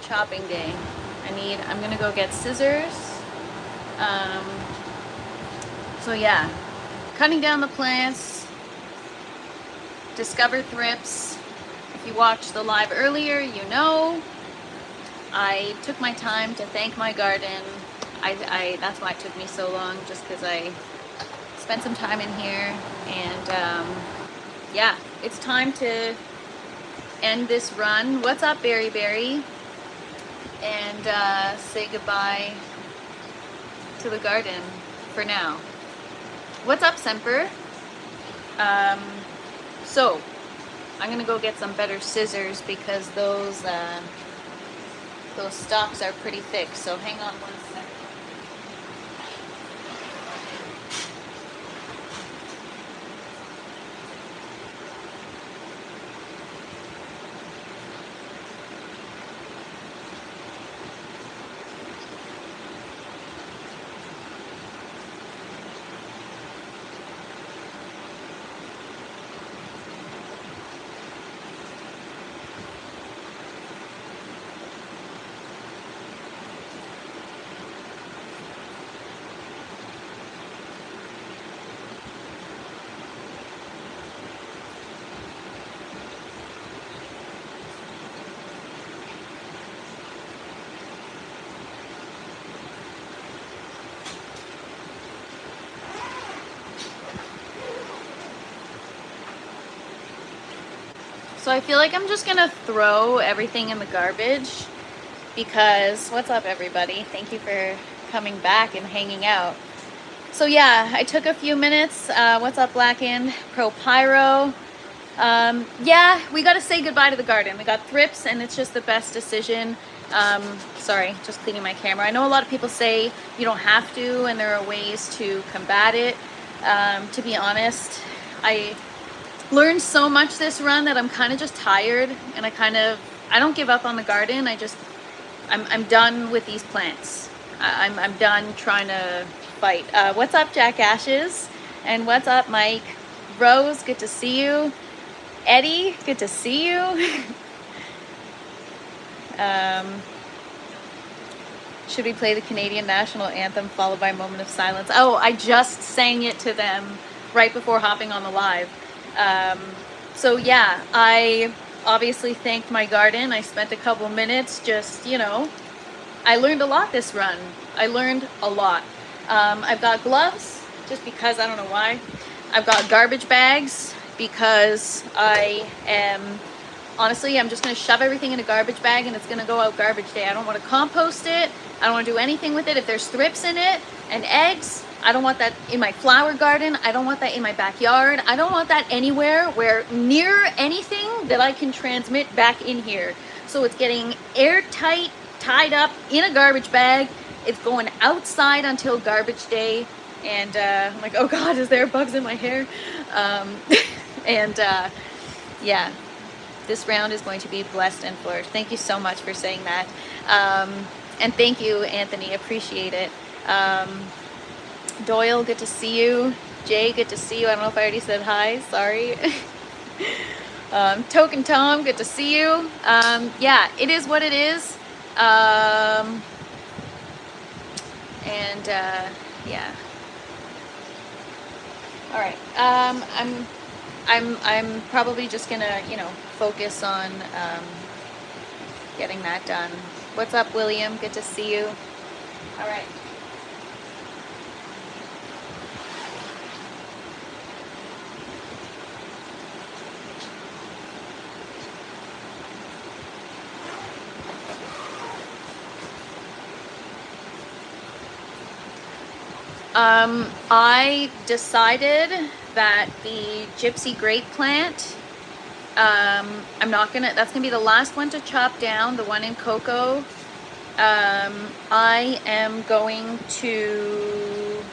chopping day. I'm gonna go get scissors. So yeah, cutting down the plants, discover thrips. If you watched the live earlier, you know I took my time to thank my garden. That's why it took me so long, just because I spent some time in here. And yeah, it's time to end this run. What's up, Berry Berry? And say goodbye to the garden for now. What's up, Semper? So I'm gonna go get some better scissors because those stalks are pretty thick. So hang on one second. So I feel like I'm just gonna throw everything in the garbage because, what's up everybody? Thank you for coming back and hanging out. So yeah, I took a few minutes. What's up, Blackened? Pro Pyro. Yeah, we gotta say goodbye to the garden. We got thrips and it's just the best decision. Sorry, just cleaning my camera. I know a lot of people say you don't have to and there are ways to combat it. To be honest, I learned so much this run that I'm kind of just tired, and I don't give up on the garden. I'm done with these plants. I'm done trying to fight. What's up, Jack Ashes? And what's up, Mike? Rose, good to see you. Eddie, good to see you. Should we play the Canadian national anthem followed by a moment of silence? Oh, I just sang it to them right before hopping on the live. So yeah, I obviously thanked my garden. I spent a couple minutes just, I learned a lot this run. I learned a lot. I've got gloves just because, I don't know why. I've got garbage bags because honestly, I'm just going to shove everything in a garbage bag and it's going to go out garbage day. I don't want to compost it. I don't want to do anything with it. If there's thrips in it and eggs, I don't want that in my flower garden. I don't want that in my backyard. I don't want that anywhere near anything that I can transmit back in here. So it's getting airtight, tied up in a garbage bag. It's going outside until garbage day. And I'm like, oh God, is there bugs in my hair? Yeah, this round is going to be blessed and flourished. Thank you so much for saying that. And thank you, Anthony, appreciate it. Doyle, good to see you. Jay, good to see you. I don't know if I already said hi, sorry. Token Tom, good to see you. Yeah, it is what it is. Yeah. All right. I'm probably just gonna, focus on getting that done. What's up, William? Good to see you. All right. I decided that the Gypsy Grape plant, that's gonna be the last one to chop down, the one in Cocoa. I am going to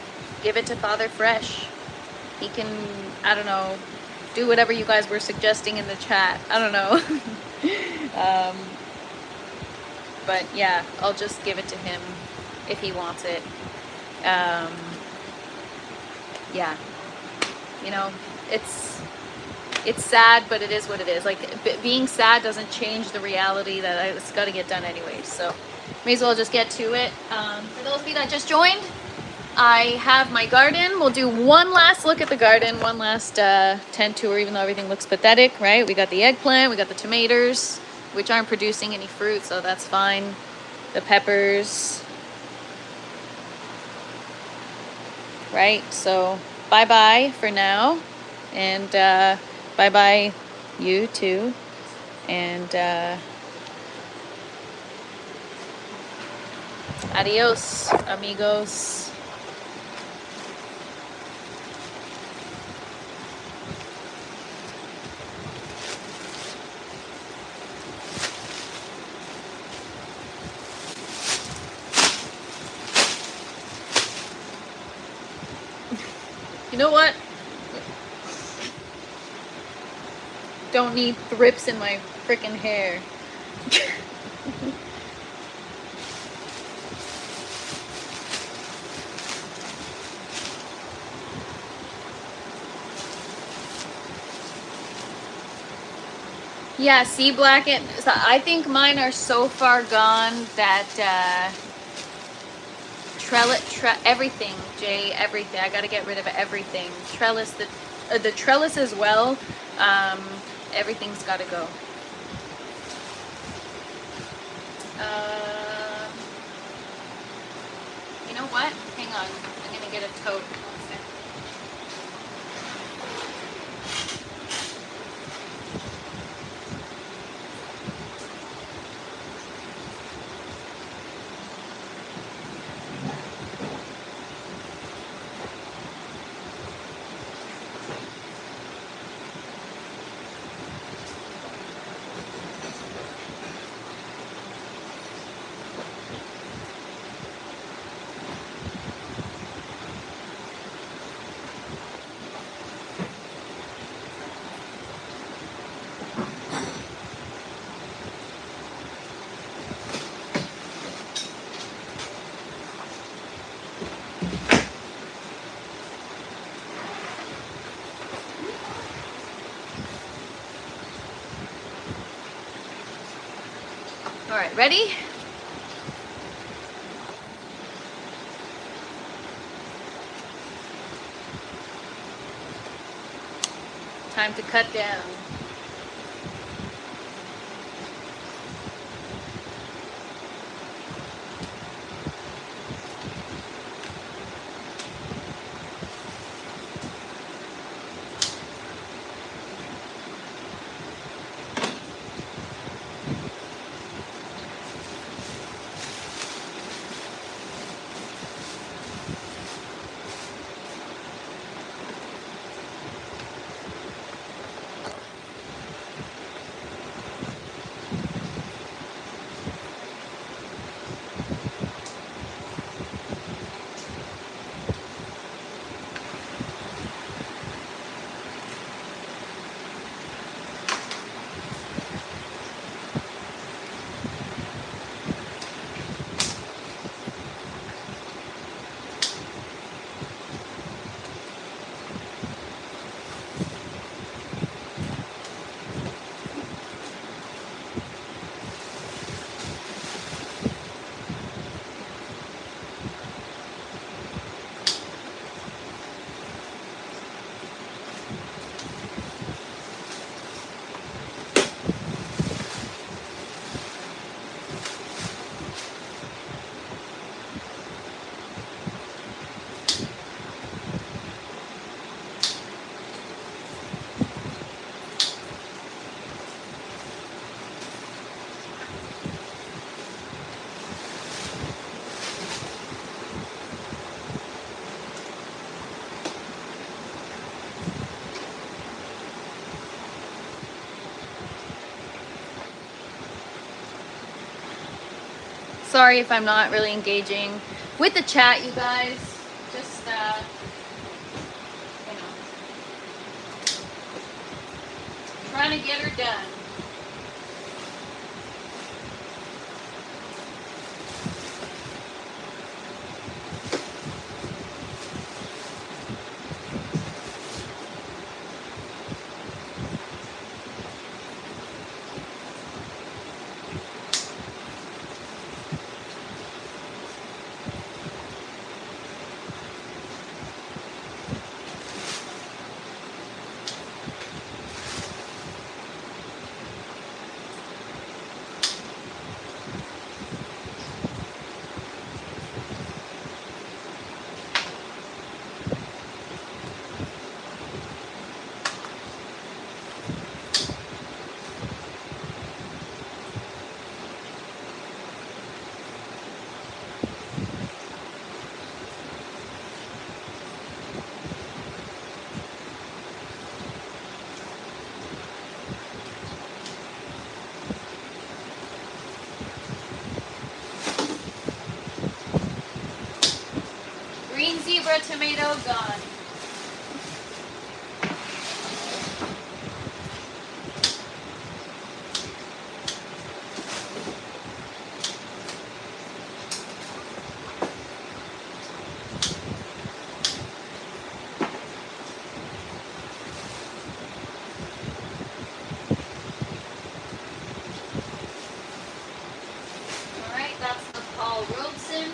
give it to Father Fresh. He can, I don't know, do whatever you guys were suggesting in the chat. I don't know. But yeah, I'll just give it to him if he wants it. Yeah, it's it's sad, but it is what it is. Like, being sad doesn't change the reality that it's got to get done anyway. So may as well just get to it. For those of you that just joined, I have my garden. We'll do one last look at the garden, one last tent tour, even though everything looks pathetic, right? We got the eggplant, we got the tomatoes, which aren't producing any fruit, so that's fine. The peppers, right? So bye-bye for now, and bye-bye you too, and adios, amigos. You know what? Don't need thrips in my freaking hair. Yeah, sea blackened. So I think mine are so far gone that everything, Jay, everything. I gotta get rid of everything. Trellis, the trellis as well. Everything's gotta go. You know what? Hang on. I'm gonna get a tote. All right, ready? Time to cut down. Sorry if I'm not really engaging with the chat, you guys. Just, you know, trying to get her done. Libra tomato gone. Alright, that's the Paul Robeson.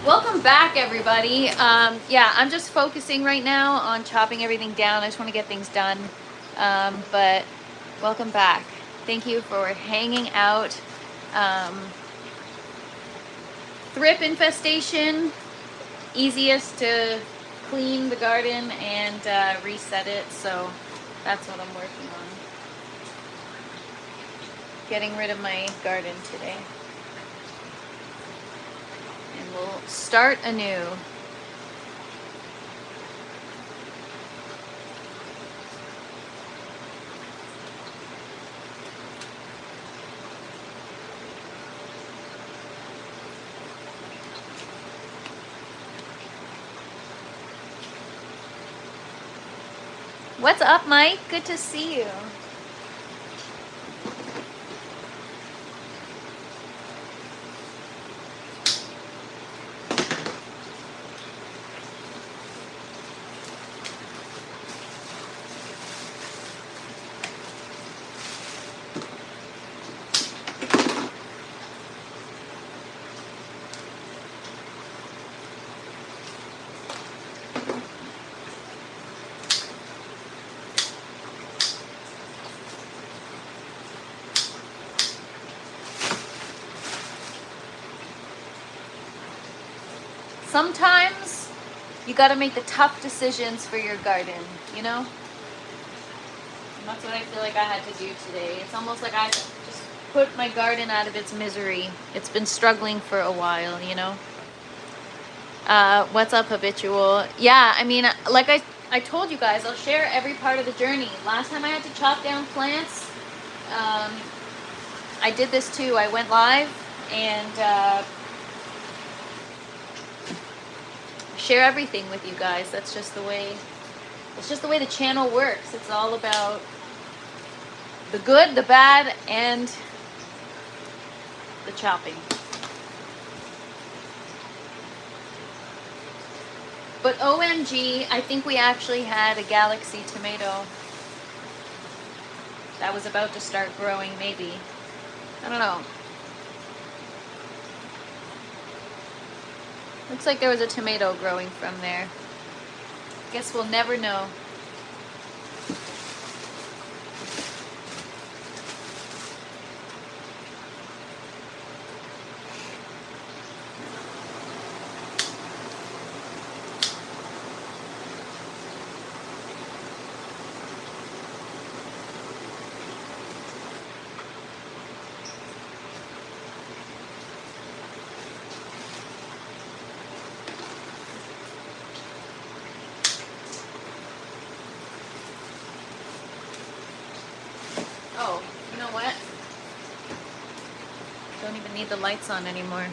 Welcome back, everybody. Yeah, I'm just focusing right now on chopping everything down. I just want to get things done. But welcome back. Thank you for hanging out. Thrip infestation, easiest to clean the garden and reset it. So that's what I'm working on. Getting rid of my garden today. And we'll start anew. What's up, Mike? Good to see you. Sometimes you got to make the tough decisions for your garden, you know? And that's what I feel like I had to do today. It's almost like I had to just put my garden out of its misery. It's been struggling for a while, you know? What's up, Habitual? Yeah, I mean, like I told you guys, I'll share every part of the journey. Last time I had to chop down plants, I did this too. I went live and share everything with you guys. That's just the way, it's just the way the channel works. It's all about the good, the bad, and the chopping. But OMG, I think we actually had a Galaxy tomato that was about to start growing, maybe. I don't know. Looks like there was a tomato growing from there. Guess we'll never know. Don't even need the lights on anymore.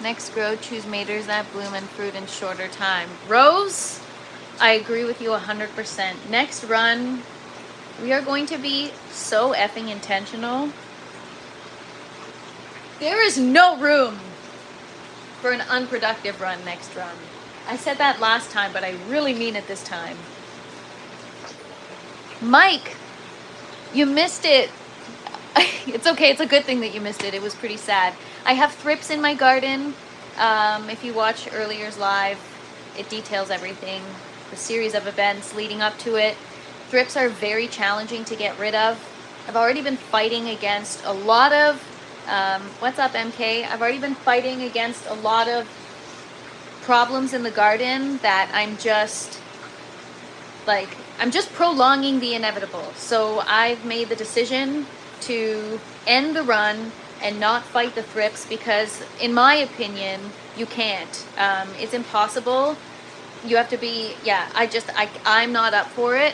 Next grow, choose maters that bloom and fruit in shorter time. Rose, I agree with you 100%. Next run, we are going to be so effing intentional. There is no room for an unproductive run next run. I said that last time, but I really mean it this time. Mike, you missed it. It's okay. It's a good thing that you missed it. It was pretty sad. I have thrips in my garden. If you watch earlier's live, it details everything, the series of events leading up to it. Thrips are very challenging to get rid of. I've already been fighting against a lot of, what's up MK? I've already been fighting against a lot of problems in the garden that I'm just prolonging the inevitable. So I've made the decision to end the run and not fight the thrips because, in my opinion, you can't. It's impossible. You have to be, yeah, I'm not up for it.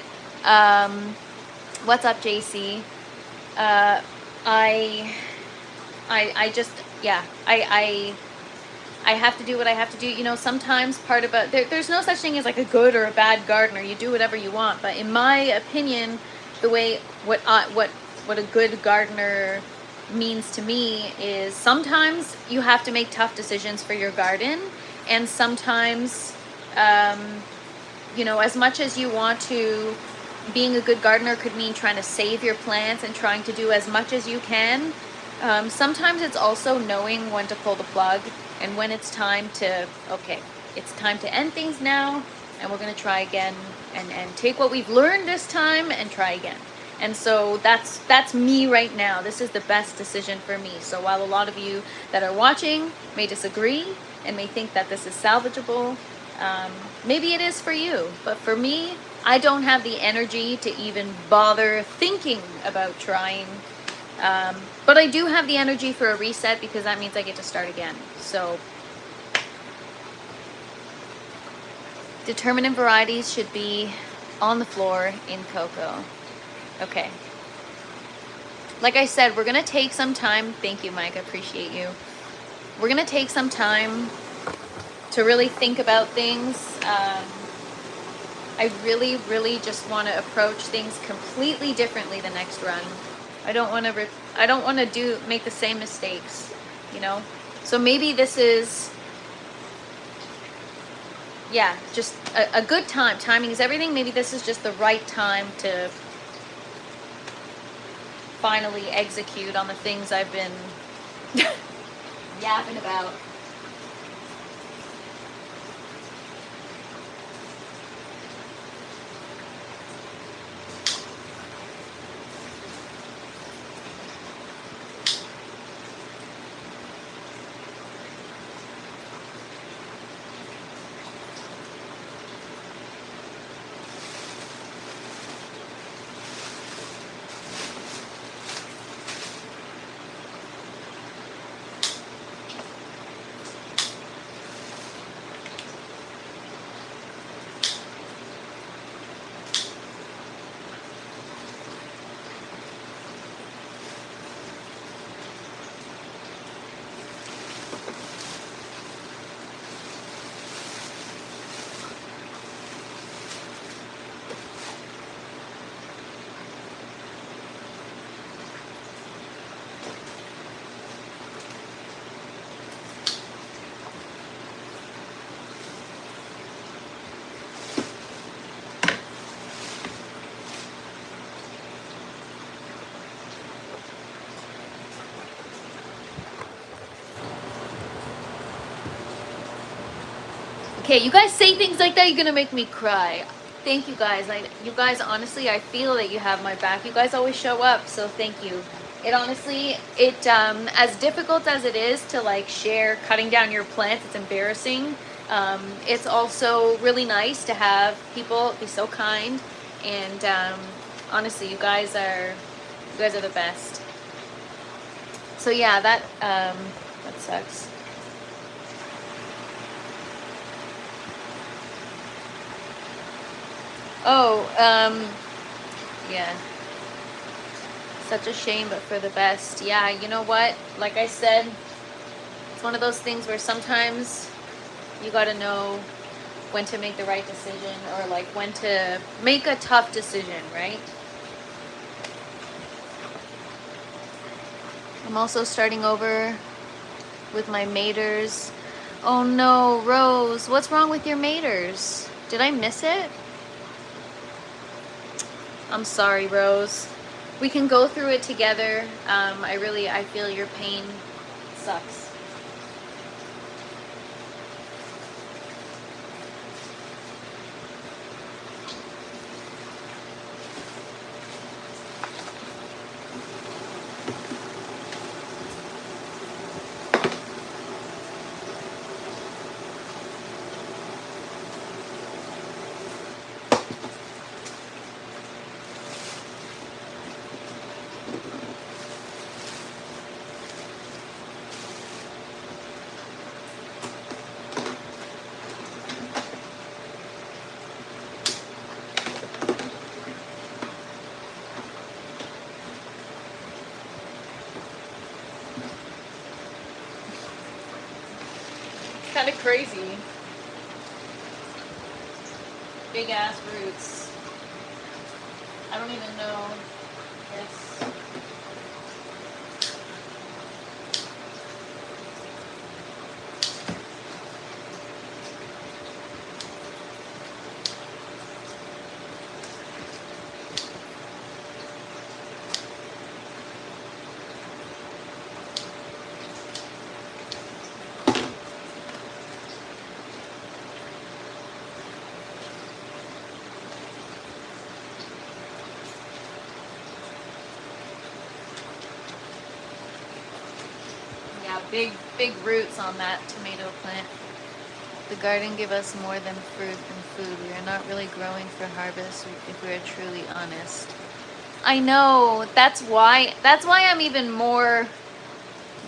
What's up, JC? I have to do what I have to do. You know, sometimes there's no such thing as like a good or a bad gardener. You do whatever you want. But in my opinion, what a good gardener means to me is sometimes you have to make tough decisions for your garden, and sometimes, you know, as much as you want to, being a good gardener could mean trying to save your plants and trying to do as much as you can. Sometimes it's also knowing when to pull the plug and when it's time to, okay, it's time to end things now, and we're going to try again and take what we've learned this time and try again. And so that's me right now. This is the best decision for me. So while a lot of you that are watching may disagree and may think that this is salvageable, maybe it is for you. But for me, I don't have the energy to even bother thinking about trying. But I do have the energy for a reset because that means I get to start again. So determinant varieties should be on the floor in cocoa. Okay. Like I said, we're going to take some time. Thank you, Mike. I appreciate you. We're going to take some time to really think about things. I really, really just want to approach things completely differently the next run. I don't want to make the same mistakes, you know? So maybe this is, yeah, just a good time. Timing is everything. Maybe this is just the right time to finally execute on the things I've been yapping about. Okay, you guys say things like that, you're gonna make me cry. Thank you guys. You guys, honestly, I feel that you have my back. You guys always show up, so thank you. It honestly, as difficult as it is to like share cutting down your plants, it's embarrassing. It's also really nice to have people be so kind, and honestly, you guys are the best. So yeah, that sucks. Oh, yeah. Such a shame, but for the best. Yeah, you know what? Like I said, it's one of those things where sometimes you gotta know when to make the right decision, or like when to make a tough decision, right? I'm also starting over with my maters. Oh no, Rose, what's wrong with your maters? Did I miss it? I'm sorry, Rose. We can go through it together. I feel your pain sucks. Kind of crazy. Big ass roots. I don't even know. Yes. Yeah, big roots on that tomato plant. The garden give us more than fruit and food. We are not really growing for harvest if we are truly honest. I know. That's why I'm even more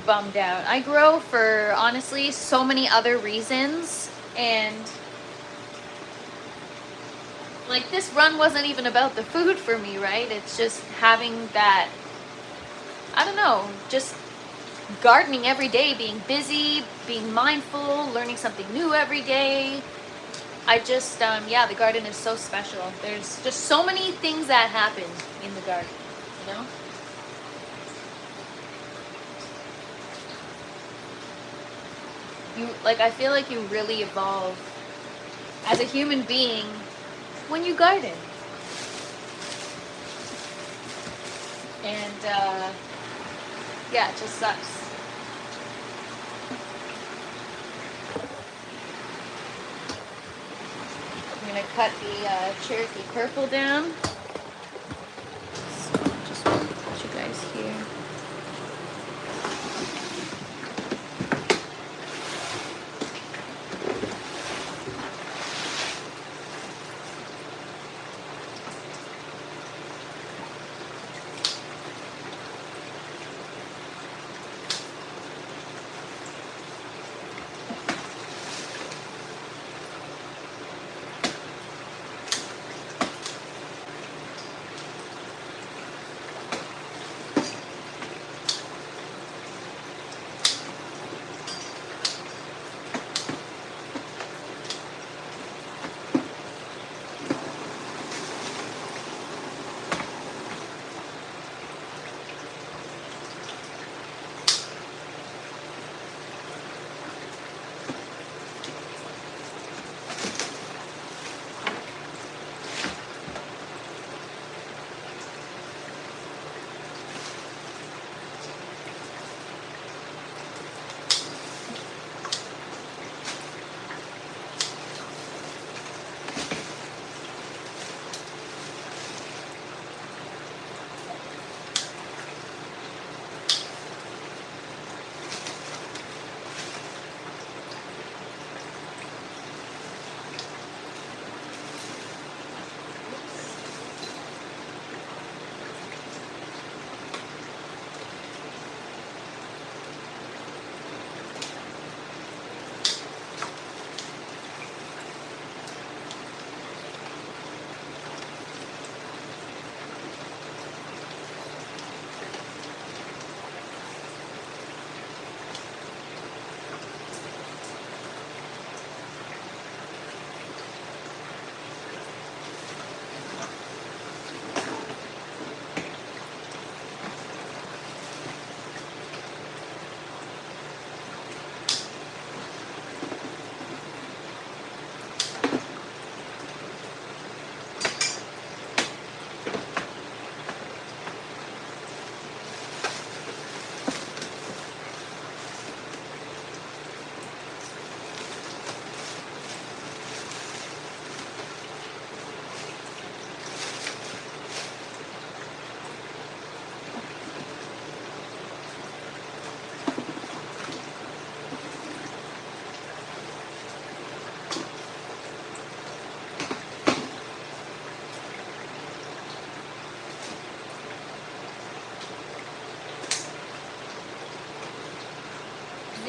bummed out. I grow for honestly so many other reasons, and like this run wasn't even about the food for me, right? It's just having that, I don't know, just gardening every day, being busy, being mindful, learning something new every day. I just, yeah, the garden is so special. There's just so many things that happen in the garden, you know? I feel like you really evolve as a human being when you garden. And, yeah, it just sucks. I'm gonna cut the Cherokee Purple down. So just want to put you guys here.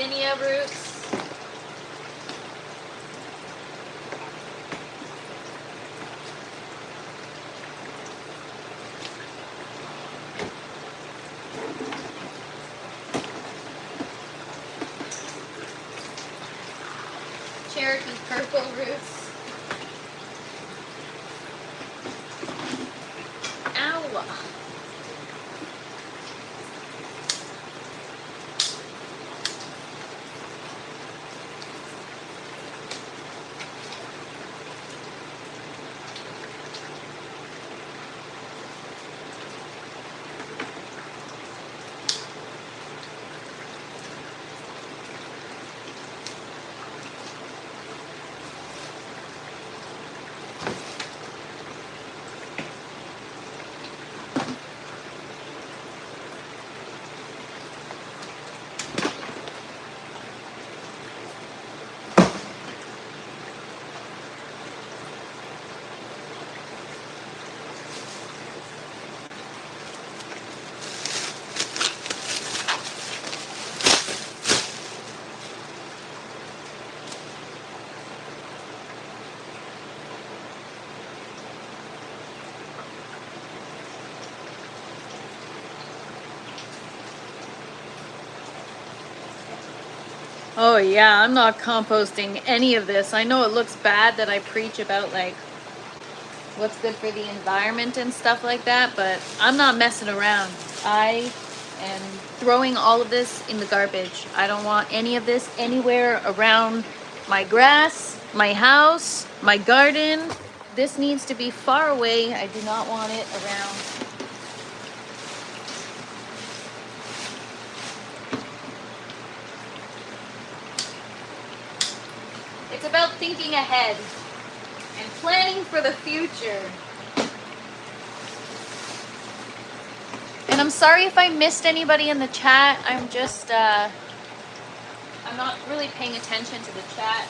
zinnia roots. Cherokee purple roots. Ow! Oh yeah, I'm not composting any of this. I know it looks bad that I preach about like what's good for the environment and stuff like that, but I'm not messing around. I am throwing all of this in the garbage. I don't want any of this anywhere around my grass, my house, my garden. This needs to be far away. I do not want it around. It's about thinking ahead and planning for the future. And I'm sorry if I missed anybody in the chat. I'm just, I'm not really paying attention to the chat.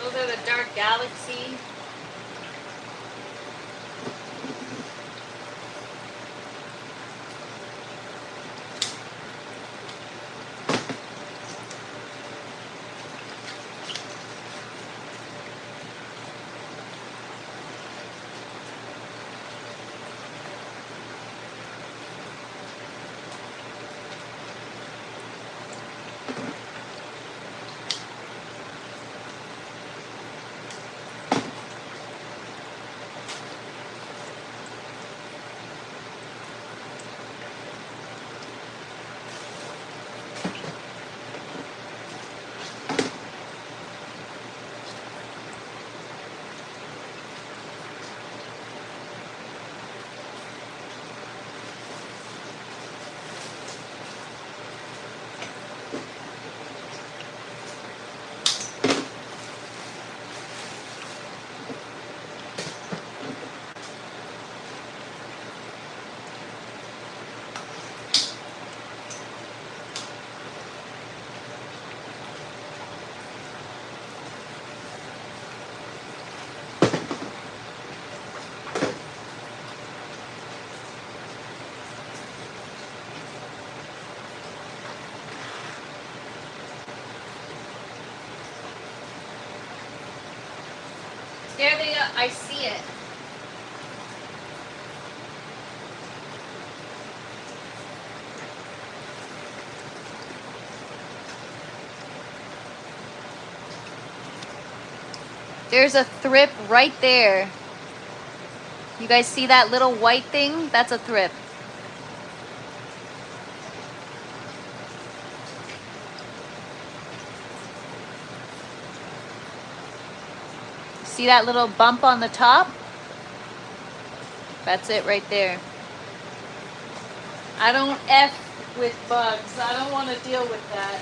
Those are the Dark Galaxy. There they are. I see it. There's a thrip right there. You guys see that little white thing? That's a thrip. See that little bump on the top? That's it right there. I don't F with bugs. I don't want to deal with that.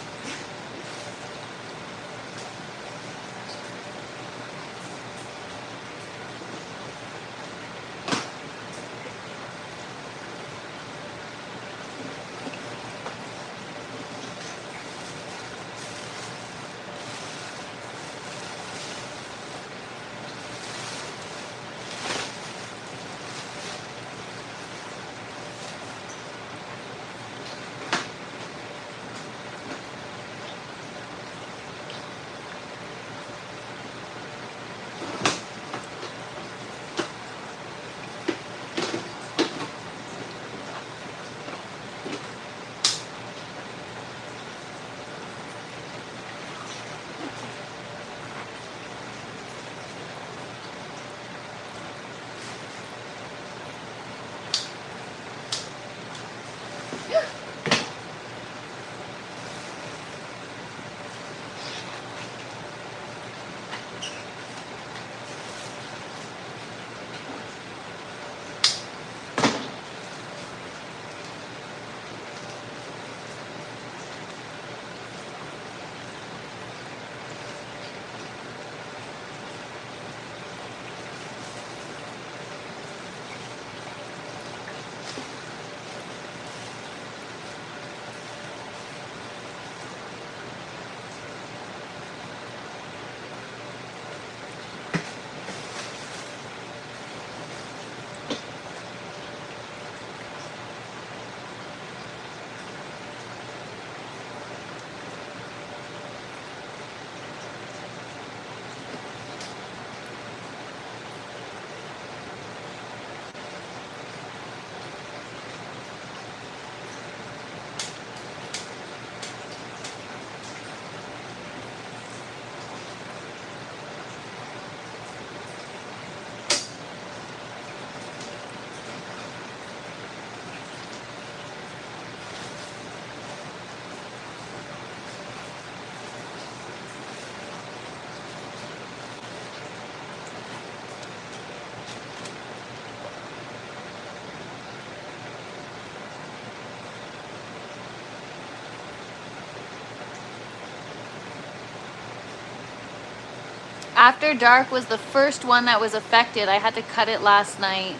After Dark was the first one that was affected. I had to cut it last night.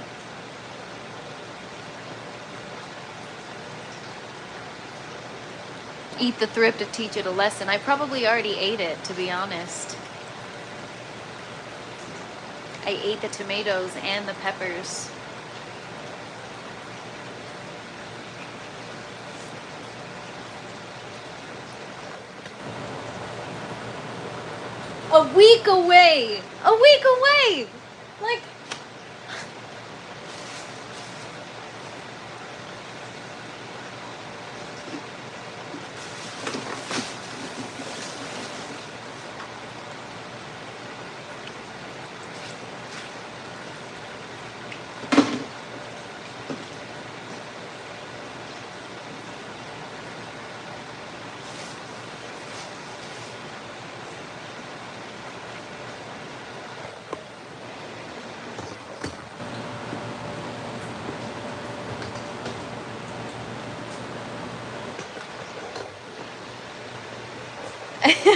Eat the thrip to teach it a lesson. I probably already ate it, to be honest. I ate the tomatoes and the peppers. A week away! A week away! Like,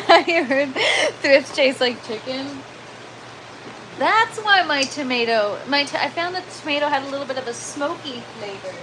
I heard thrips taste like chicken. That's why my tomato, I found that the tomato had a little bit of a smoky flavor.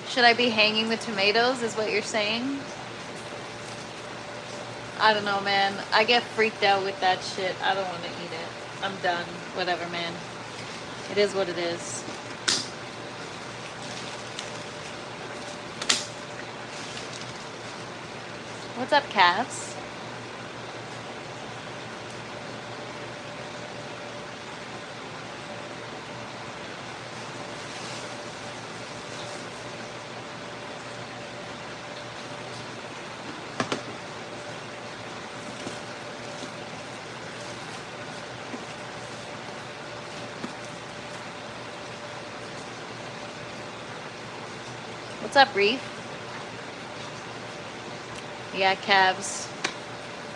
Should I be hanging the tomatoes is what you're saying? I don't know, man. I get freaked out with that shit. I don't want to eat it. I'm done. Whatever, man. It is what it is. What's up, Cass? What's up, Reef? Yeah, calves.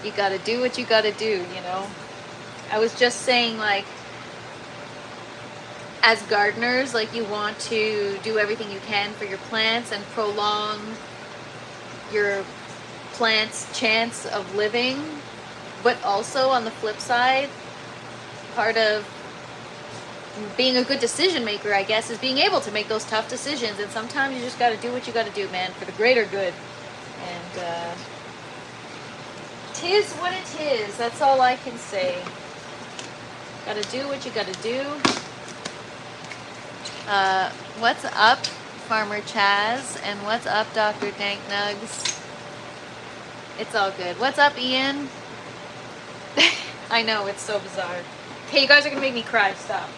You gotta do what you gotta do, you know? I was just saying, like, as gardeners, like, you want to do everything you can for your plants and prolong your plants' chance of living. But also, on the flip side, part of being a good decision maker, I guess, is being able to make those tough decisions. And sometimes you just got to do what you got to do, man, for the greater good. And tis what it is. That's all I can say. Got to do what you got to do. What's up, Farmer Chaz? And what's up, Dr. Dank Nugs? It's all good. What's up, Ian? I know, it's so bizarre. Okay, you guys are going to make me cry. Stop.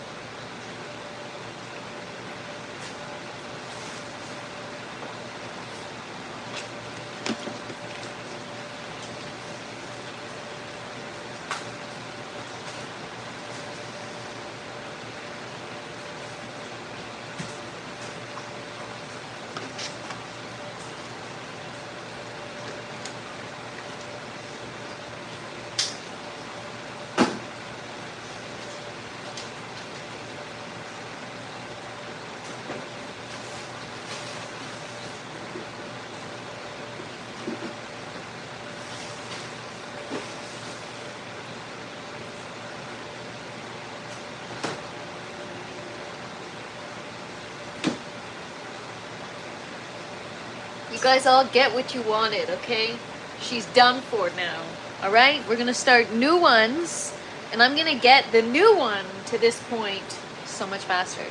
You guys all get what you wanted, okay? She's done for now, all right? We're going to start new ones, and I'm going to get the new one to this point so much faster.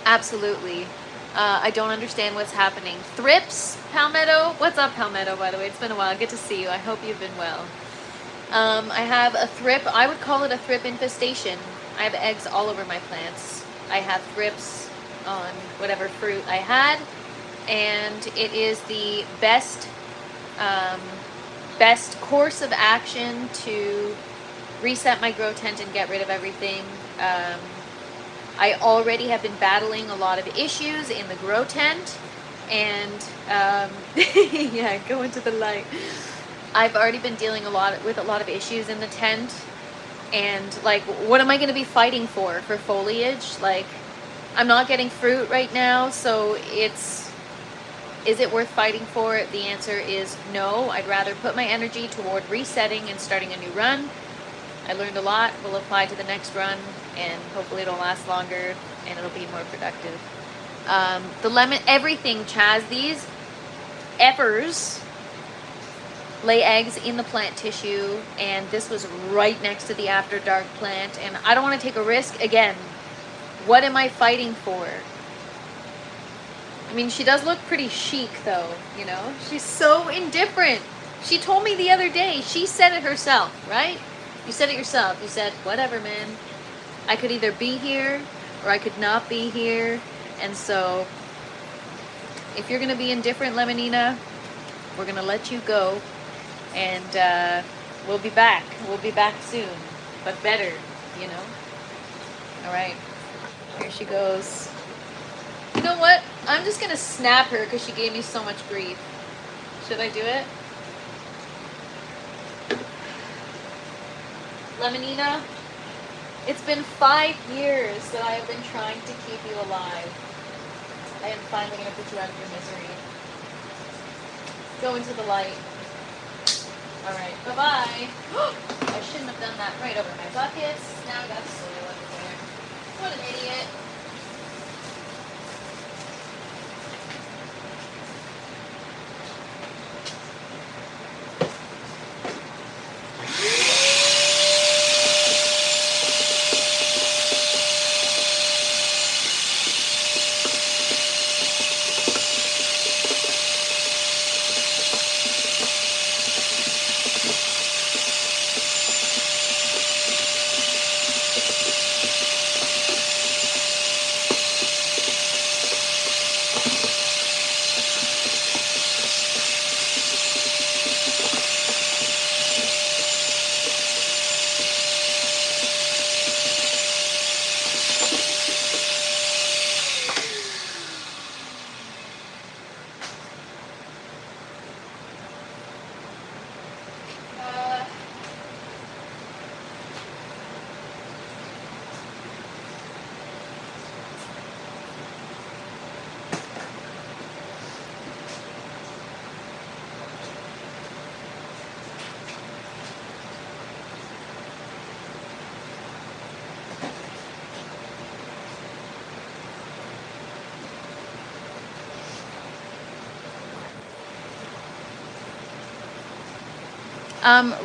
Absolutely. I don't understand what's happening. Thrips, Palmetto. What's up, Palmetto, by the way? It's been a while. Good to see you. I hope you've been well. I have a thrip. I would call it a thrip infestation. I have eggs all over my plants. I have thrips on whatever fruit I had. And it is the best course of action to reset my grow tent and get rid of everything. I already have been battling a lot of issues in the grow tent, and yeah, go into the light. I've already been dealing with a lot of issues in the tent, and like, what am I going to be fighting for foliage? Like, I'm not getting fruit right now, so is it worth fighting for? The answer is no. I'd rather put my energy toward resetting and starting a new run. I learned a lot. Will apply to the next run, and hopefully it'll last longer and it'll be more productive. The lemon, everything, Chaz, these efforts lay eggs in the plant tissue, and this was right next to the After Dark plant, and I don't want to take a risk. Again, what am I fighting for? I mean, she does look pretty chic, though, you know? She's so indifferent. She told me the other day, she said it herself, right? You said it yourself. You said, whatever, man. I could either be here or I could not be here. And so, if you're going to be indifferent, Lemonina, we're going to let you go. And we'll be back. We'll be back soon. But better, you know? All right. Here she goes. You know what? I'm just going to snap her because she gave me so much grief. Should I do it? Lemonina, it's been 5 years that I have been trying to keep you alive. I am finally going to put you out of your misery. Go into the light. Alright, bye-bye. I shouldn't have done that right over my buckets. Now I got soil everywhere. What an idiot.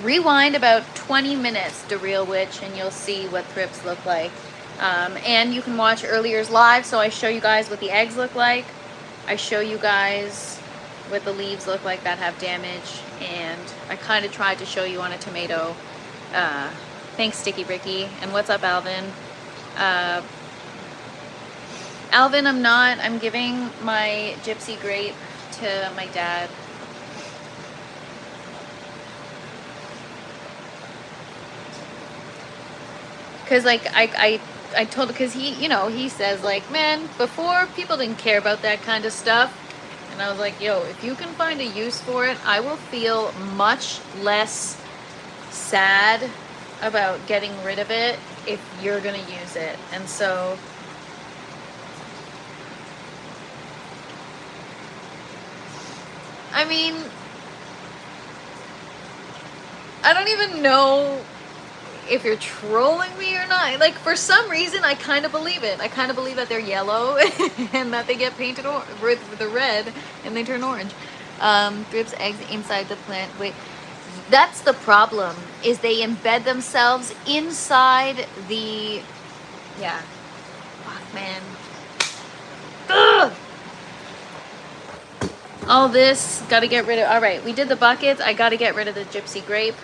Rewind about 20 minutes to Real Witch and you'll see what thrips look like. And you can watch earlier's live, so I show you guys what the eggs look like. I show you guys what the leaves look like that have damage, and I kind of tried to show you on a tomato. Thanks, Sticky Ricky. And what's up, Alvin? Alvin, I'm giving my gypsy grape to my dad. Cause like I told, because he, you know, he says like, man, before people didn't care about that kind of stuff. And I was like, yo, if you can find a use for it, I will feel much less sad about getting rid of it if you're gonna use it. And so I mean, I don't even know if you're trolling me or not. Like, for some reason, I kind of believe it. I kind of believe that they're yellow and that they get painted with the red and they turn orange. Thrips eggs inside the plant. Wait, that's the problem, is they embed themselves inside the, yeah. Fuck, man. Ugh! All this, gotta get rid of. All right, we did the buckets. I gotta get rid of the gypsy grape.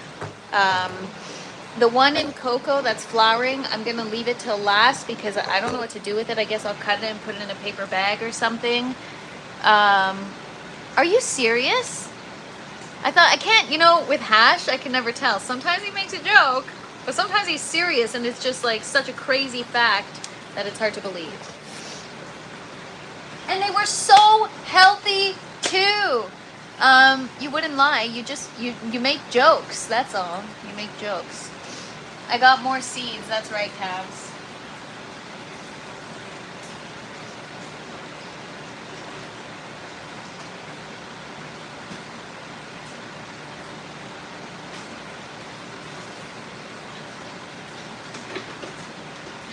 The one in cocoa that's flowering, I'm gonna leave it till last because I don't know what to do with it. I guess I'll cut it and put it in a paper bag or something. Are you serious? I thought, I can't, you know, with Hash, I can never tell. Sometimes he makes a joke, but sometimes he's serious and it's just like such a crazy fact that it's hard to believe. And they were so healthy too. You wouldn't lie. You just, you make jokes. That's all. You make jokes. I got more seeds. That's right, Cavs.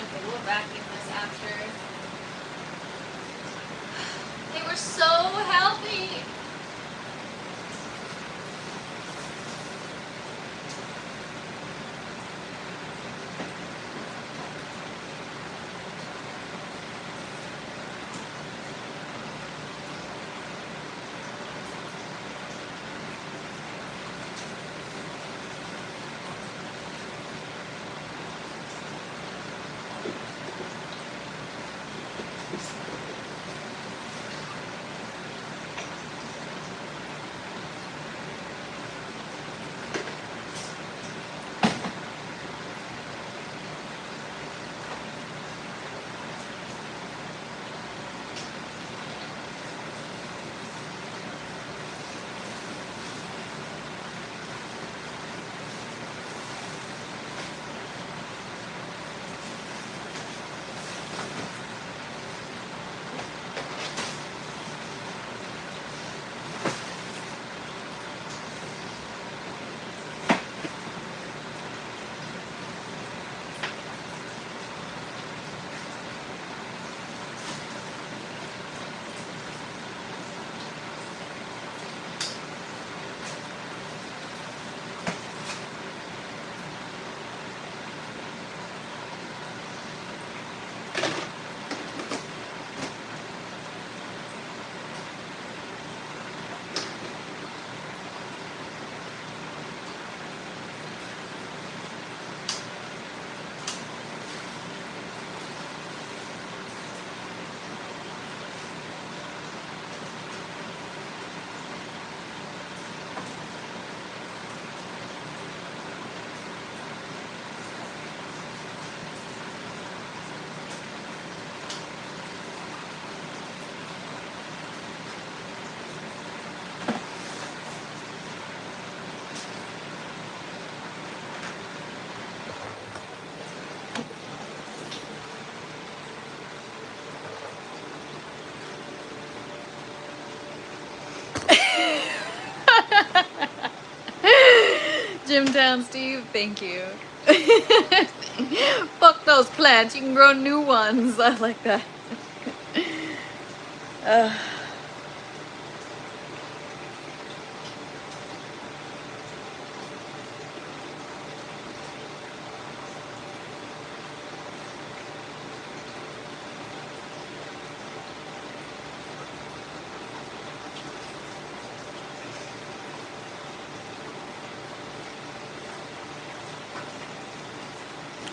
Okay, we'll vacuum this after. They were so healthy. Jimtown Steve, thank you. Fuck those plants, you can grow new ones. I like that.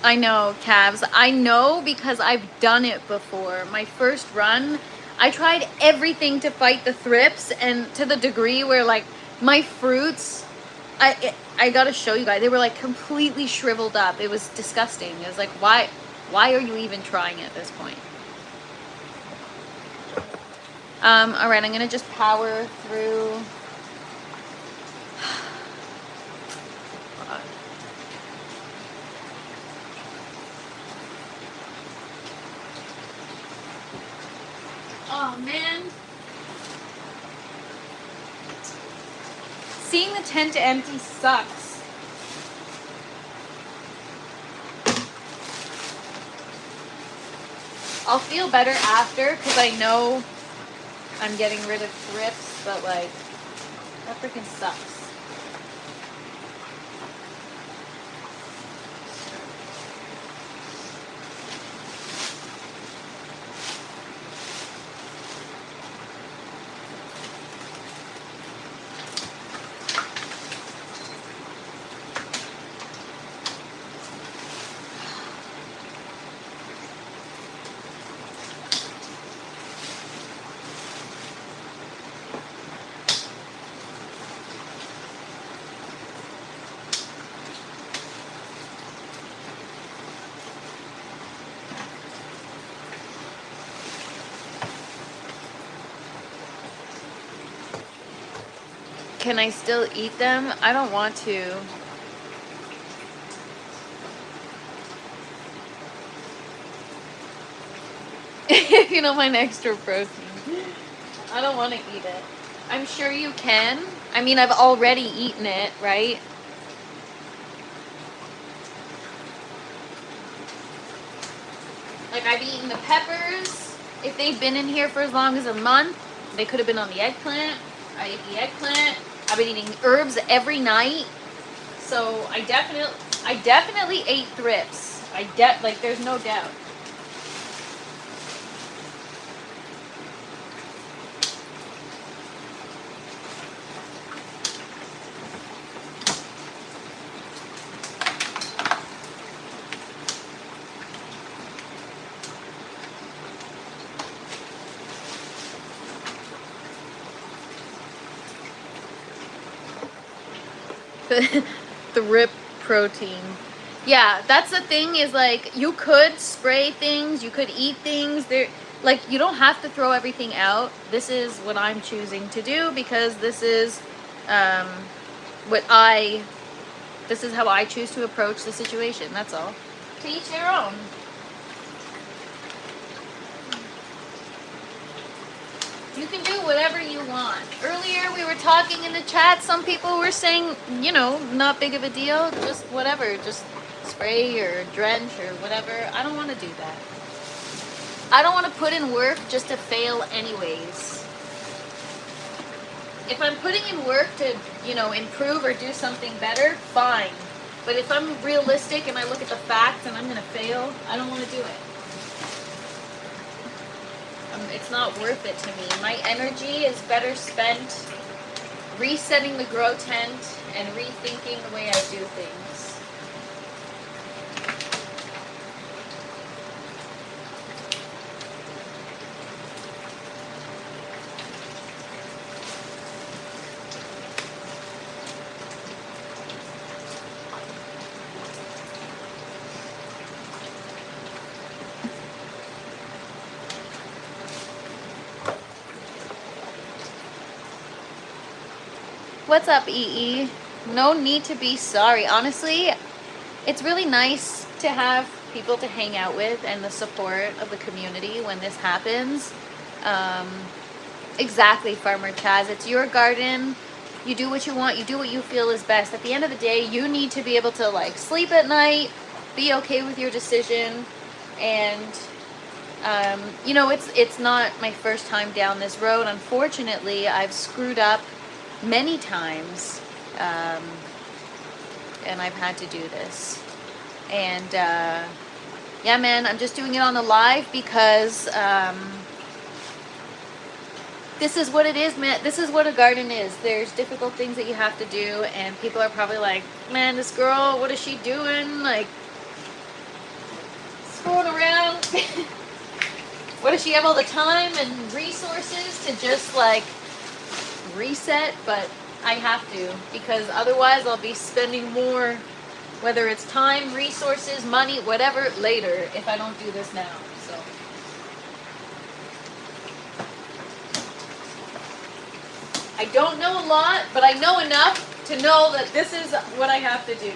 I know, calves. I know because I've done it before. My first run, I tried everything to fight the thrips, and to the degree where like my fruits, I gotta show you guys, they were like completely shriveled up. It was disgusting. It was like, why are you even trying at this point? All right, I'm gonna just power through. Oh man. Seeing the tent empty sucks. I'll feel better after because I know I'm getting rid of thrips, but like, that freaking sucks. Can I still eat them? I don't want to. You know, my extra protein. I don't want to eat it. I'm sure you can. I mean, I've already eaten it, right? Like, I've eaten the peppers. If they've been in here for as long as a month, they could have been on the eggplant. I ate the eggplant. I've been eating herbs every night. So I definitely ate thrips. Like, there's no doubt. Thrip protein. Yeah, that's the thing, is like, you could spray things, you could eat things. There, like, you don't have to throw everything out. This is what I'm choosing to do because this is this is how I choose to approach the situation. That's all. To each their own. You can do whatever you want. Earlier we were talking in the chat, some people were saying, you know, not big of a deal, just whatever, just spray or drench or whatever. I don't want to do that. I don't want to put in work just to fail anyways. If I'm putting in work to, you know, improve or do something better, fine. But if I'm realistic and I look at the facts and I'm going to fail, I don't want to do it. It's not worth it to me. My energy is better spent resetting the grow tent and rethinking the way I do things. What's up, EE? No need to be sorry. Honestly, it's really nice to have people to hang out with and the support of the community when this happens. Exactly, Farmer Chaz. It's your garden. You do what you want. You do what you feel is best. At the end of the day, you need to be able to, like, sleep at night, be okay with your decision, and you know, it's not my first time down this road. Unfortunately, I've screwed up many times, and I've had to do this. And yeah, man, I'm just doing it on the live because this is what it is, man. This is what a garden is. There's difficult things that you have to do, and people are probably like, man, this girl, what is she doing? Like, What, does she have all the time and resources to just like reset? But I have to, because otherwise I'll be spending more, whether it's time, resources, money, whatever, later if I don't do this now. So I don't know a lot, but I know enough to know that this is what I have to do.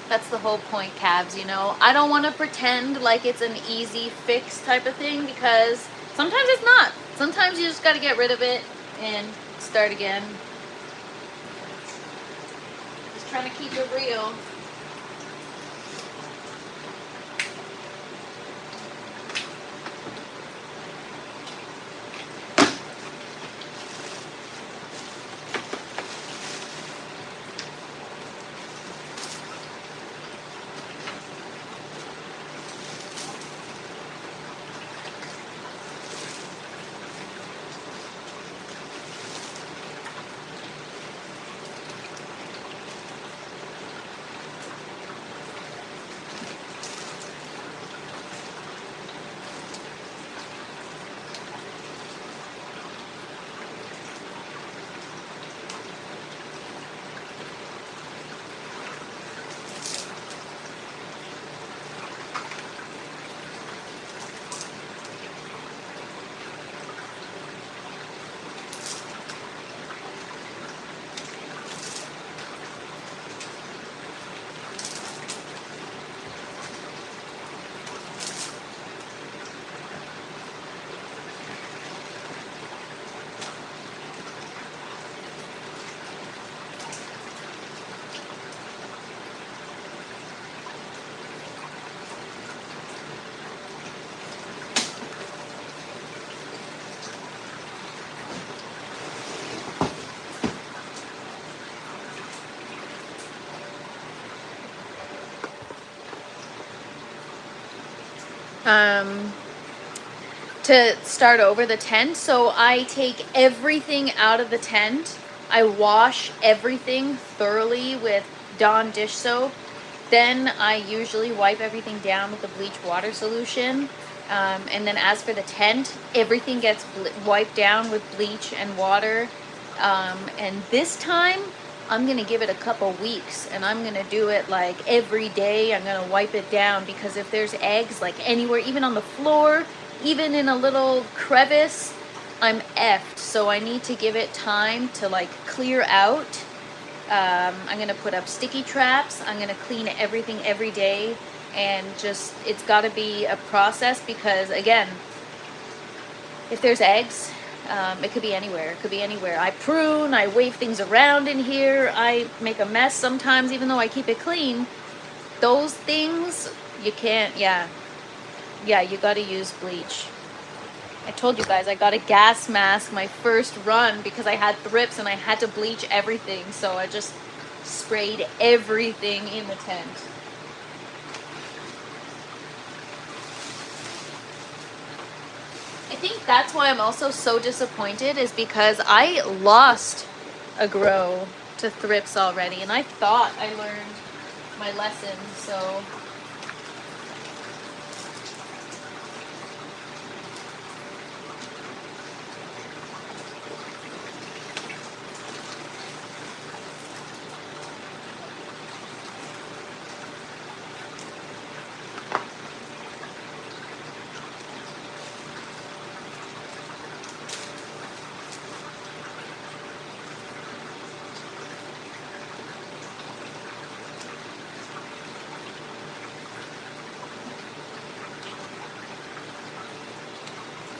That's the whole point, Cabs, you know. I don't want to pretend like it's an easy fix type of thing, because sometimes it's not. Sometimes you just got to get rid of it and start again. Just trying to keep it real. To start over the tent, so I take everything out of the tent. I wash everything thoroughly with Dawn dish soap. Then I usually wipe everything down with the bleach water solution. And then as for the tent, everything gets wiped down with bleach and water. And this time, I'm going to give it a couple weeks, and I'm going to do it like every day. I'm going to wipe it down, because if there's eggs like anywhere, even on the floor, even in a little crevice, I'm effed. So I need to give it time to like clear out. I'm going to put up sticky traps. I'm going to clean everything every day, and just, it's got to be a process, because again, if there's eggs, it could be anywhere. It could be anywhere. I prune, I wave things around in here, I make a mess sometimes, even though I keep it clean. Those things, you can't, yeah, you gotta use bleach. I told you guys, I got a gas mask my first run because I had thrips and I had to bleach everything. So I just sprayed everything in the tent. I think that's why I'm also so disappointed, is because I lost a grow to thrips already, and I thought I learned my lesson, so.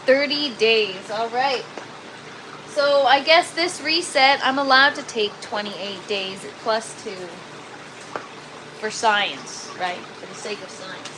$30 days, all right. So I guess this reset, I'm allowed to take 28 days plus 2 for science, right? For the sake of science.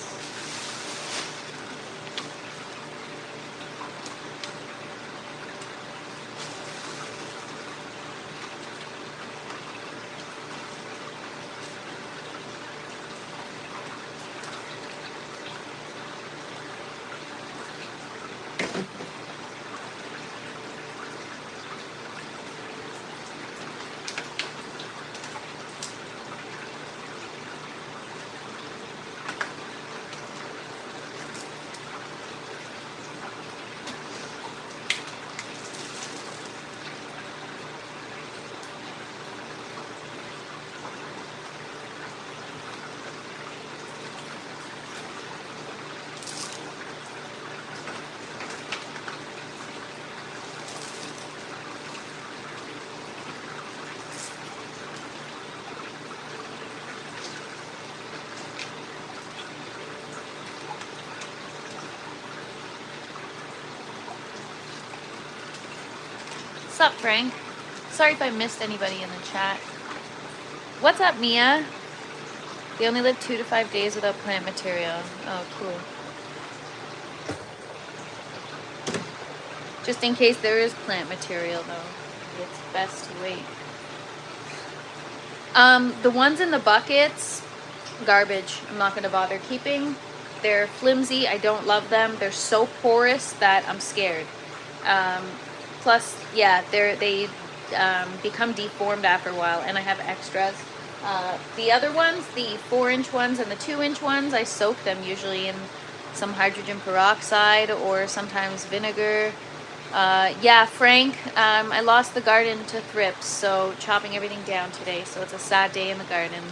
What's up, Frank? Sorry if I missed anybody in the chat. What's up, Mia? They only live 2 to 5 days without plant material. Oh, cool. Just in case there is plant material, though, it's best to wait. The ones in the buckets, garbage. I'm not going to bother keeping. They're flimsy. I don't love them. They're so porous that I'm scared. Plus, yeah, they become deformed after a while, and I have extras. The other ones, the 4-inch ones and the 2-inch ones, I soak them usually in some hydrogen peroxide or sometimes vinegar. Yeah, Frank, I lost the garden to thrips, so chopping everything down today, so it's a sad day in the garden.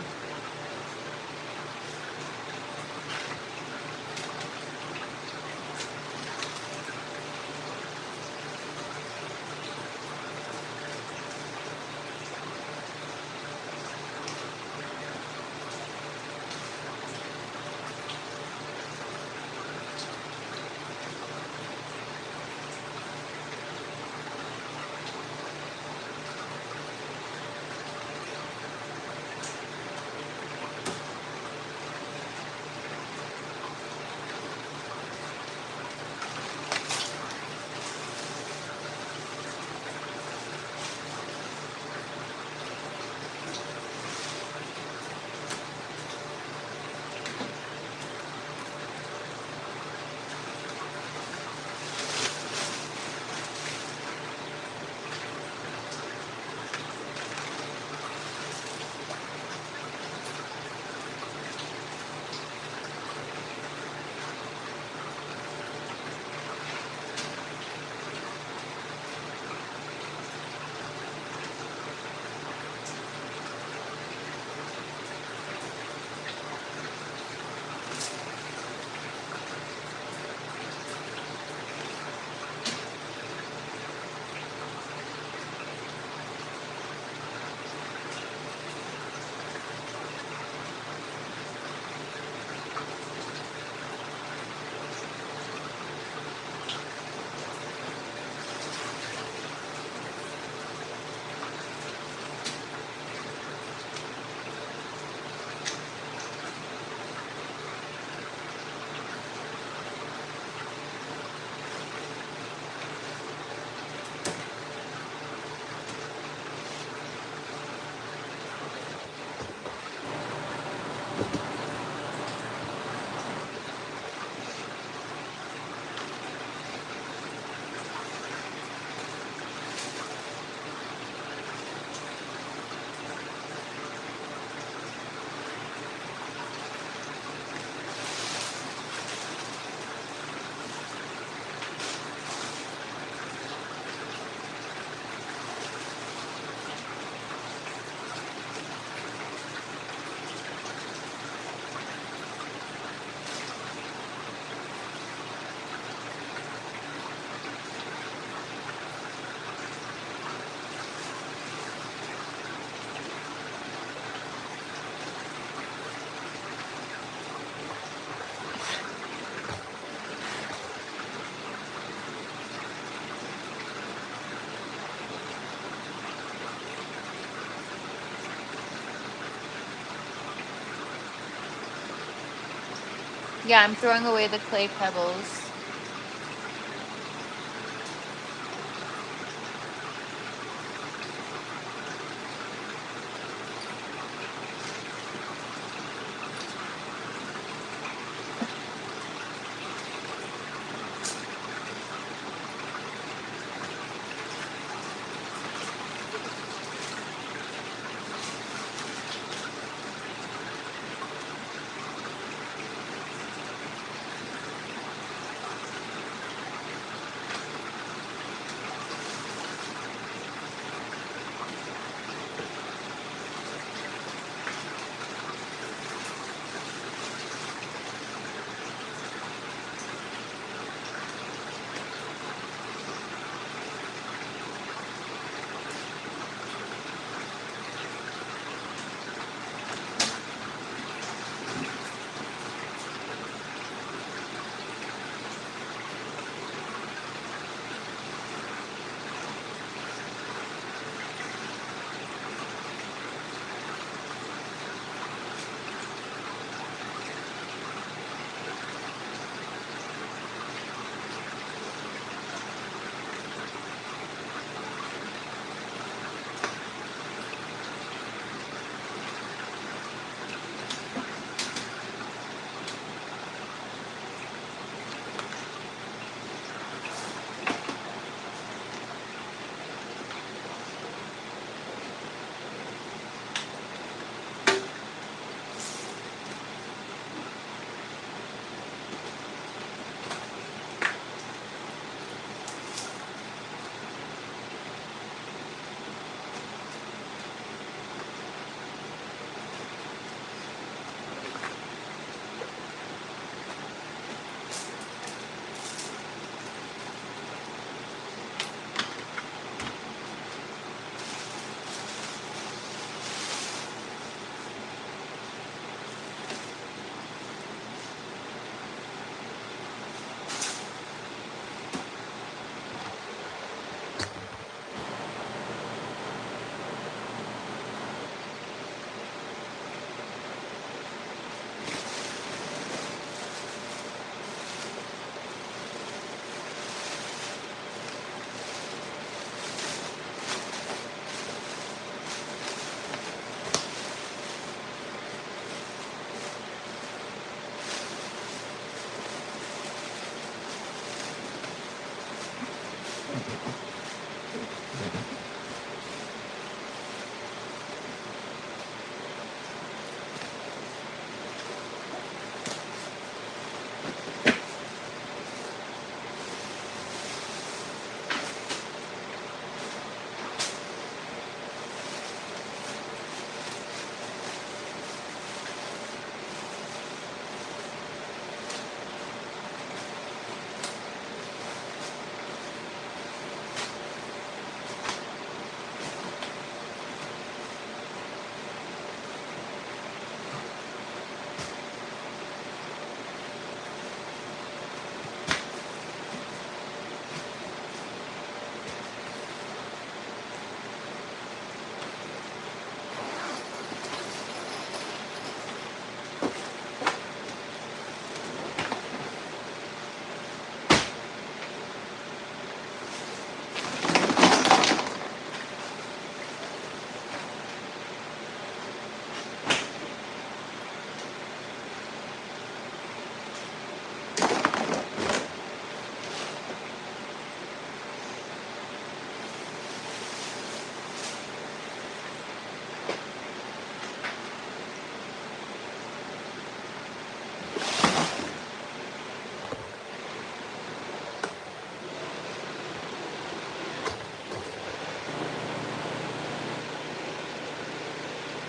Yeah, I'm throwing away the clay pebbles.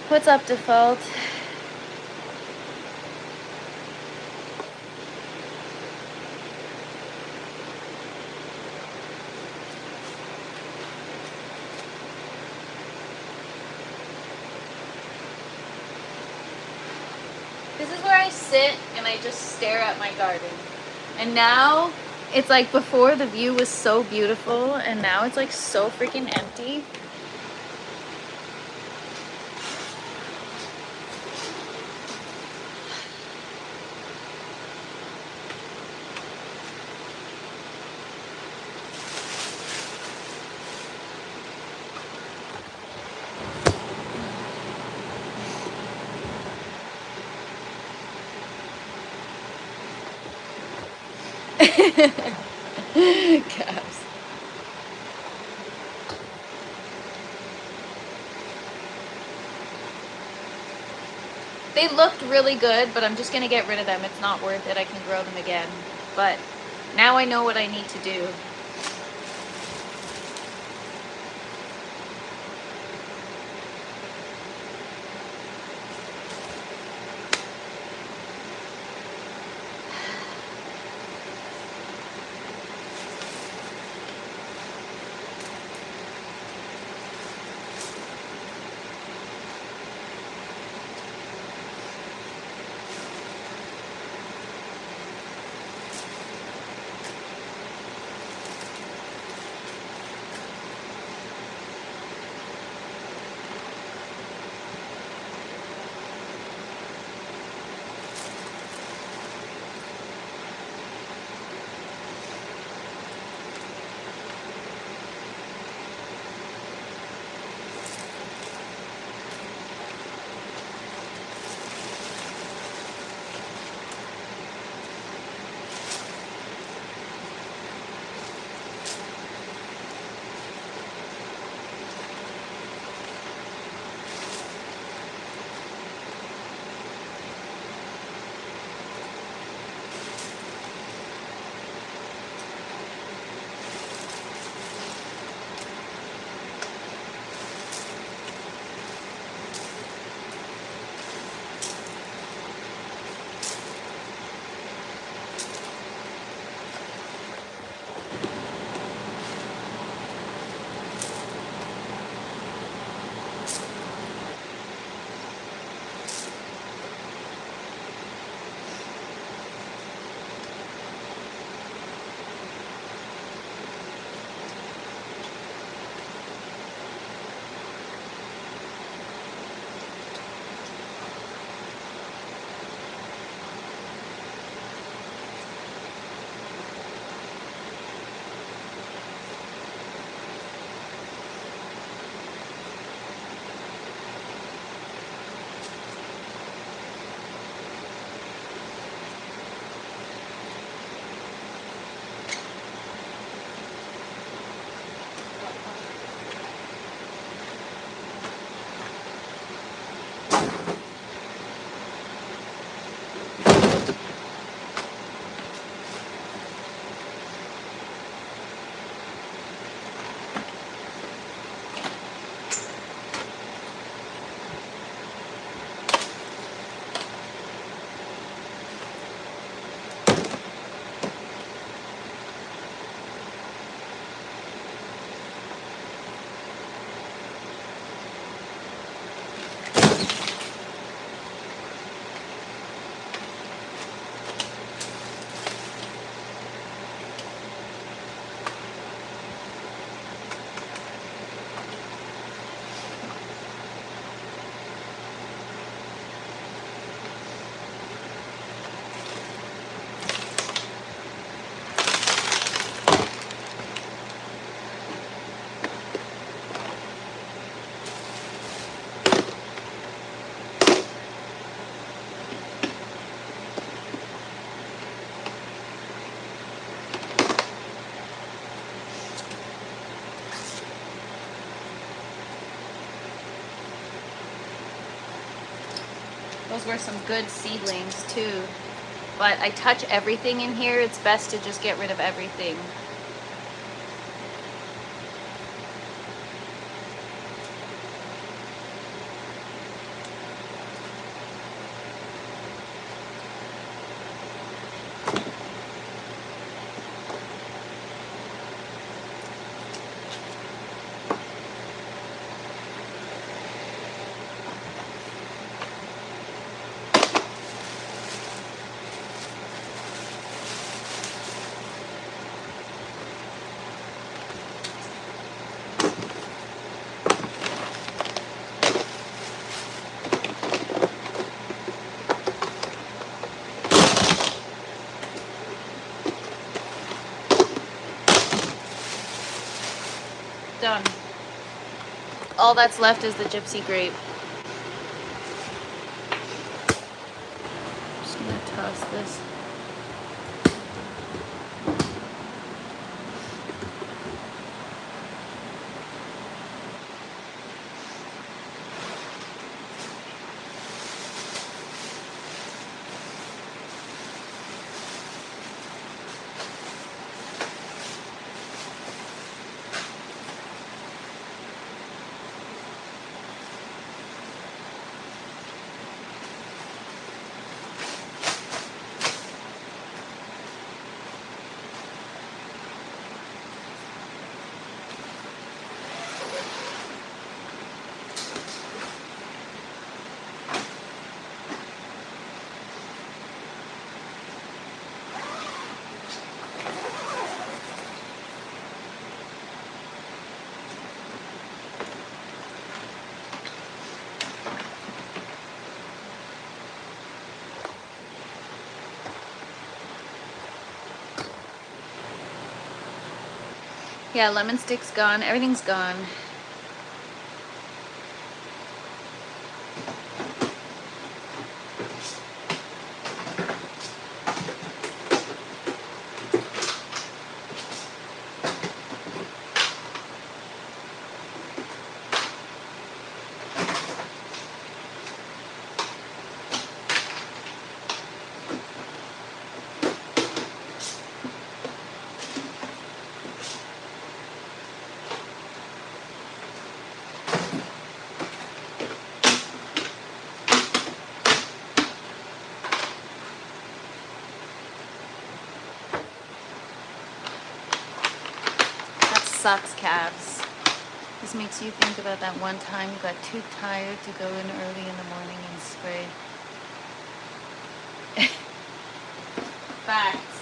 What's up, Default? This is where I sit and I just stare at my garden. And now it's like before the view was so beautiful and now it's like so freaking empty. Calves. They looked really good, but I'm just gonna get rid of them. It's not worth it. I can grow them again. But now I know what I need to do. Those were some good seedlings too. But I touch everything in here. It's best to just get rid of everything. Done. All that's left is the gypsy grape. Just gonna toss this. Yeah, lemon stick's gone. Everything's gone. Sucks, calves. This makes you think about that one time you got too tired to go in early in the morning and spray. Facts.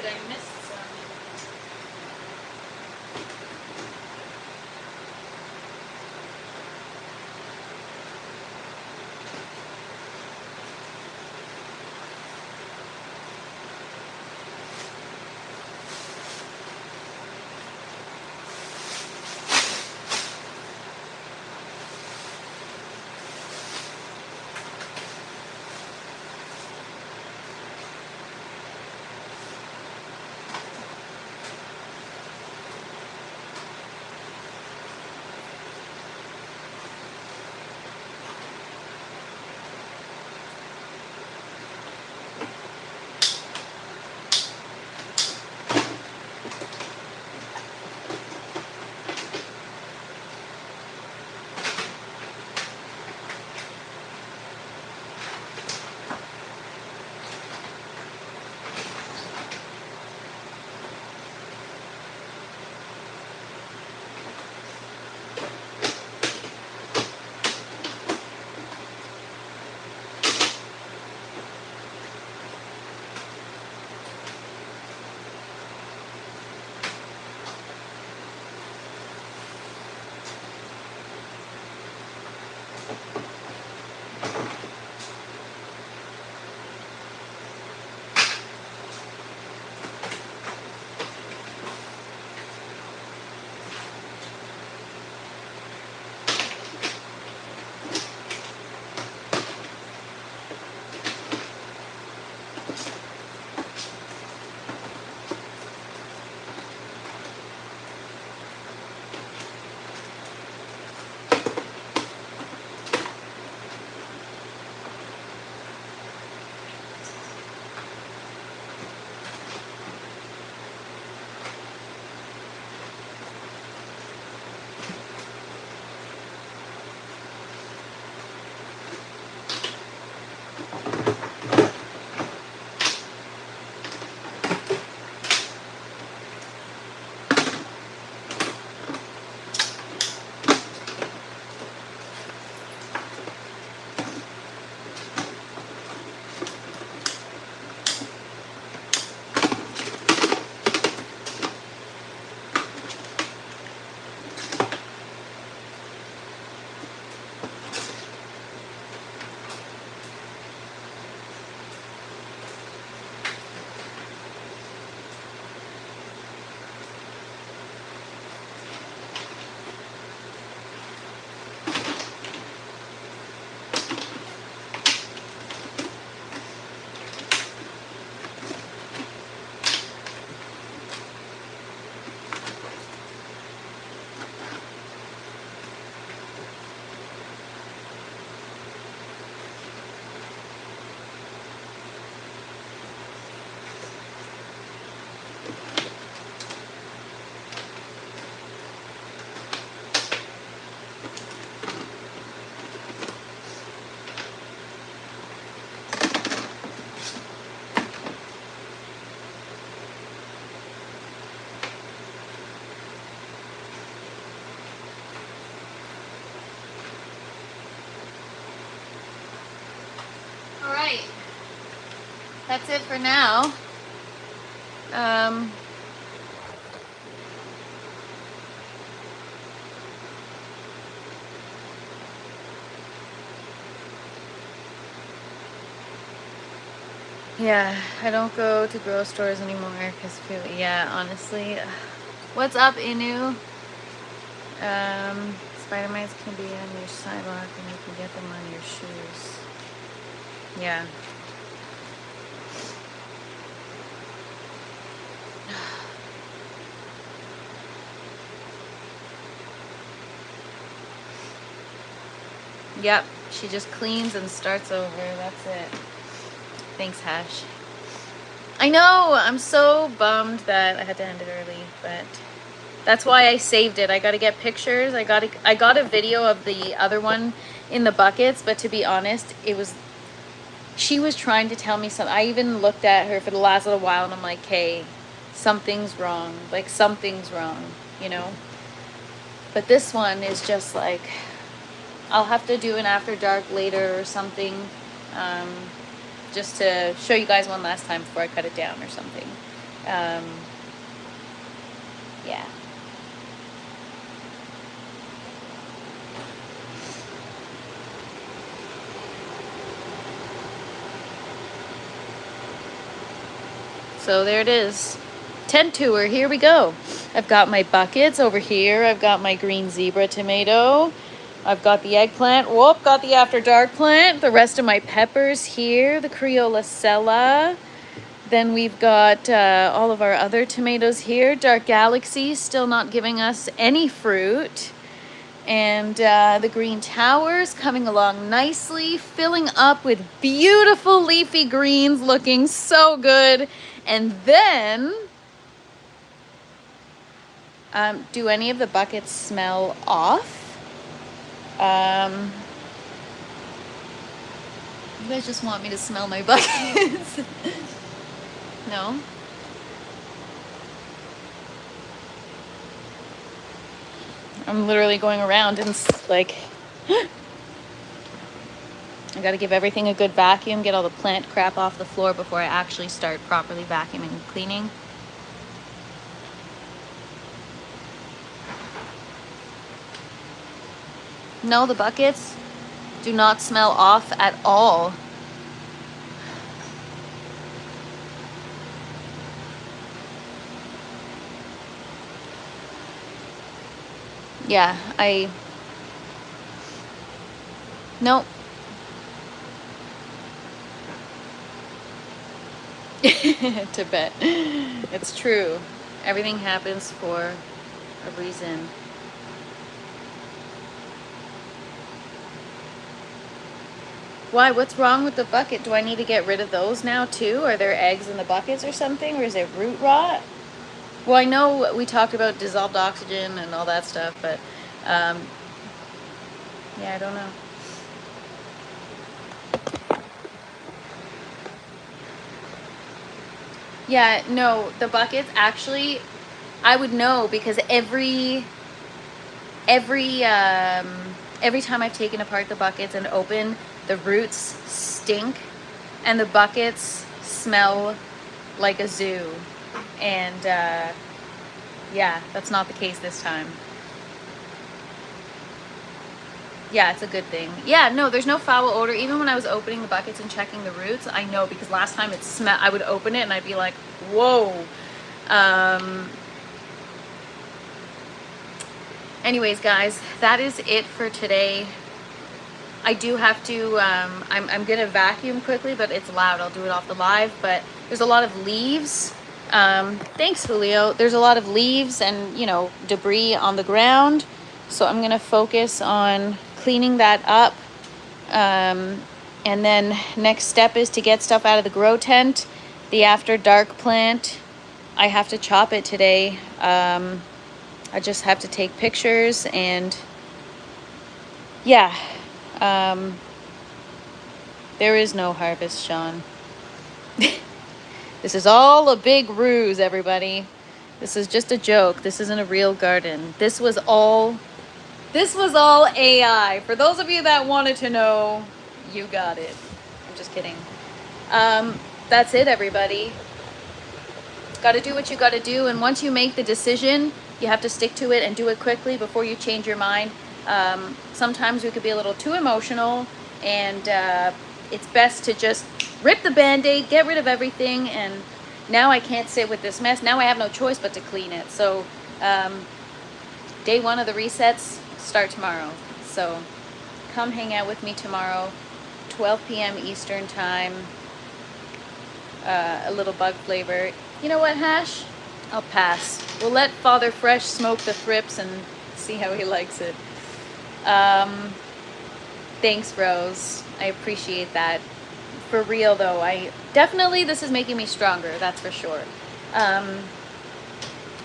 I missed some. Alright, that's it for now. Yeah, I don't go to grocery stores anymore because, yeah, honestly. What's up, Inu? Spider mites can be on your sidewalk and you can get them on your shoes. Yeah. Yep, she just cleans and starts over. That's it. Thanks, Hash. I know, I'm so bummed that I had to end it early, but that's why I saved it. I got to get pictures. I got a video of the other one in the buckets, but to be honest, she was trying to tell me something. I even looked at her for the last little while and I'm like, hey, something's wrong. Like, something's wrong, you know? But this one is just like, I'll have to do an after dark later or something, just to show you guys one last time before I cut it down or something. Yeah. So there it is. Tent tour, here we go. I've got my buckets over here. I've got my green zebra tomato. I've got the eggplant. Whoop, got the after dark plant. The rest of my peppers here. The Criolla. Then we've got all of our other tomatoes here. Dark Galaxy still not giving us any fruit. And the green towers coming along nicely, filling up with beautiful leafy greens, looking so good. And then, do any of the buckets smell off? You guys just want me to smell my buckets? No? I'm literally going around and like, I gotta give everything a good vacuum, get all the plant crap off the floor before I actually start properly vacuuming and cleaning. No, the buckets? Do not smell off at all. Yeah, nope. Tibet. It's true. Everything happens for a reason. Why? What's wrong with the bucket? Do I need to get rid of those now too? Are there eggs in the buckets or something? Or is it root rot? Well, I know we talked about dissolved oxygen and all that stuff, but yeah, I don't know. Yeah, no, the buckets actually, I would know because every time I've taken apart the buckets and opened, the roots stink and the buckets smell like a zoo. And yeah, that's not the case this time. Yeah, it's a good thing. Yeah, no, there's no foul odor. Even when I was opening the buckets and checking the roots, I know because last time it smelled, I would open it and I'd be like, whoa. Anyways, guys, that is it for today. I do have to, I'm going to vacuum quickly, but it's loud. I'll do it off the live, but there's a lot of leaves. Thanks, Julio. There's a lot of leaves and, you know, debris on the ground. So I'm going to focus on cleaning that up. And then next step is to get stuff out of the grow tent. The after dark plant, I have to chop it today. I just have to take pictures and yeah. There is no harvest, Sean. This is all a big ruse, everybody. This is just a joke. This isn't a real garden. This was all AI. For those of you that wanted to know, you got it. I'm just kidding. That's it, everybody. Got to do what you got to do. And once you make the decision, you have to stick to it and do it quickly before you change your mind. Sometimes we could be a little too emotional, and it's best to just rip the Band-Aid, get rid of everything, and now I can't sit with this mess. Now I have no choice but to clean it. So day one of the resets start tomorrow. So come hang out with me tomorrow, 12 p.m. Eastern time. A little bug flavor. You know what, Hash? I'll pass. We'll let Father Fresh smoke the thrips and see how he likes it. Thanks, Rose. I appreciate that. For real, though, this is making me stronger, that's for sure.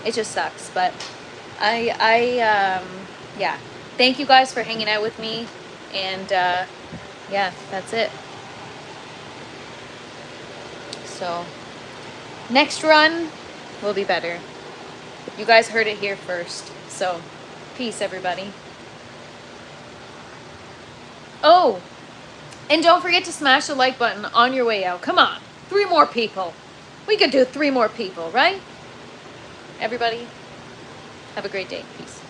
It just sucks, but yeah. Thank you guys for hanging out with me, and yeah, that's it. So, next run will be better. You guys heard it here first. So, peace, everybody. Oh, and don't forget to smash the like button on your way out. Come on, 3 more people. We could do 3 more people, right? Everybody, have a great day. Peace.